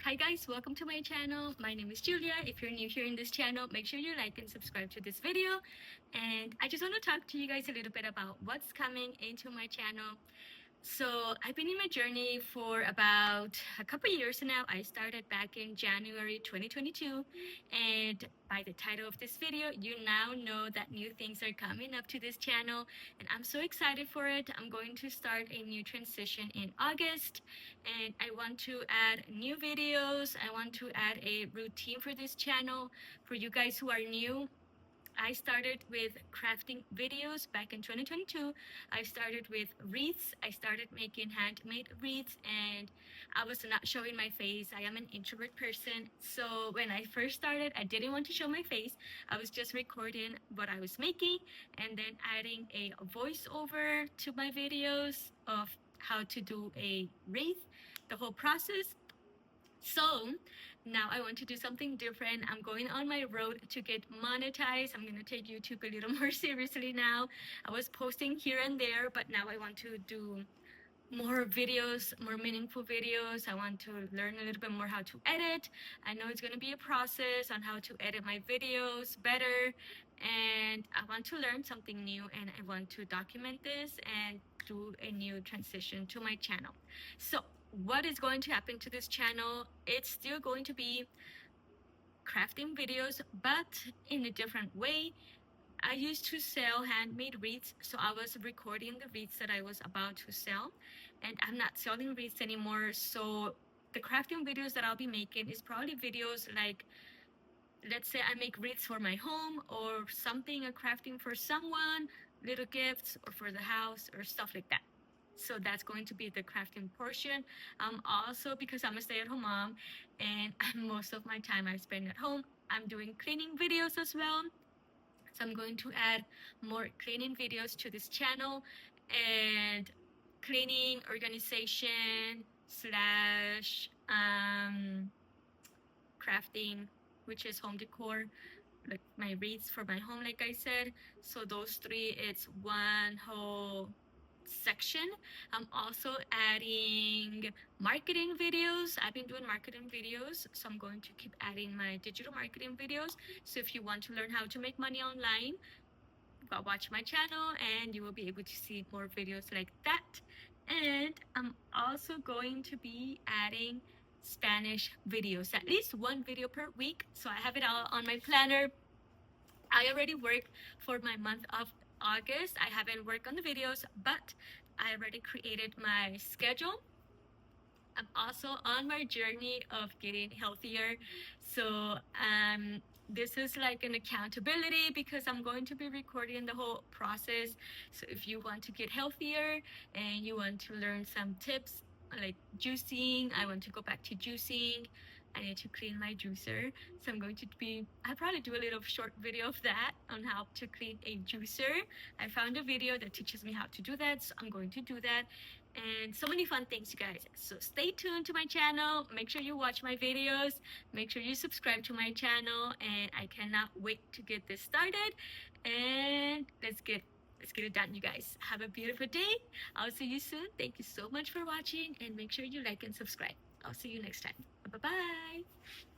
Hi guys, welcome to my channel. My name is Julia. If you're new here in this channel, make sure you like and subscribe to this video. And I just want to talk to you guys a little bit about what's coming into my channel. So I've been in my journey for about a couple years now. I started back in January 2022, and by the title of this video, you now know that new things are coming up to this channel, and I'm so excited for it. I'm going to start a new transition in August, and I want to add new videos. I want to add a routine for this channel. For you guys who are new, I started with crafting videos back in 2022. I started with wreaths. I started making handmade wreaths, and I was not showing my face. I am an introvert person. So when I first started, I didn't want to show my face. I was just recording what I was making and then adding a voiceover to my videos of how to do a wreath, the whole process. So now I want to do something different. I'm going on my road to get monetized. I'm going to take YouTube a little more seriously now. I was posting here and there, but now I want to do more videos, more meaningful videos. I want to learn a little bit more how to edit. I know it's going to be a process on how to edit my videos better, and I want to learn something new, and I want to document this and do a new transition to my channel. So what is going to happen to this channel? It's still going to be crafting videos, but in a different way. I used to sell handmade wreaths, so I was recording the wreaths that I was about to sell, and I'm not selling wreaths anymore. So the crafting videos that I'll be making is probably videos like, let's say I make wreaths for my home or something, a crafting for someone, little gifts, or for the house or stuff like that. So that's going to be the crafting portion. Also, because I'm a stay-at-home mom and most of my time I spend at home, I'm doing cleaning videos as well. So I'm going to add more cleaning videos to this channel, and cleaning, organization, slash crafting, which is home decor, like my wreaths for my home, like I said. So those three, it's one whole section. I'm also adding marketing videos. I've been doing marketing videos, so I'm going to keep adding my digital marketing videos. So if you want to learn how to make money online, go watch my channel and you will be able to see more videos like that. And I'm also going to be adding Spanish videos, at least one video per week. So I have it all on my planner. I already worked for my month of August. I haven't worked on the videos, but I already created my schedule. I'm also on my journey of getting healthier. So this is like an accountability because I'm going to be recording the whole process. So if you want to get healthier and you want to learn some tips like juicing, I want to go back to juicing. I need to clean my juicer. So I'll probably do a little short video of that on how to clean a juicer. I found a video that teaches me how to do that, so I'm going to do that. And so many fun things, you guys. So stay tuned to my channel. Make sure you watch my videos. Make sure you subscribe to my channel. And I cannot wait to get this started. And let's get it done, you guys. Have a beautiful day. I'll see you soon. Thank you so much for watching, and make sure you like and subscribe. I'll see you next time. Bye-bye.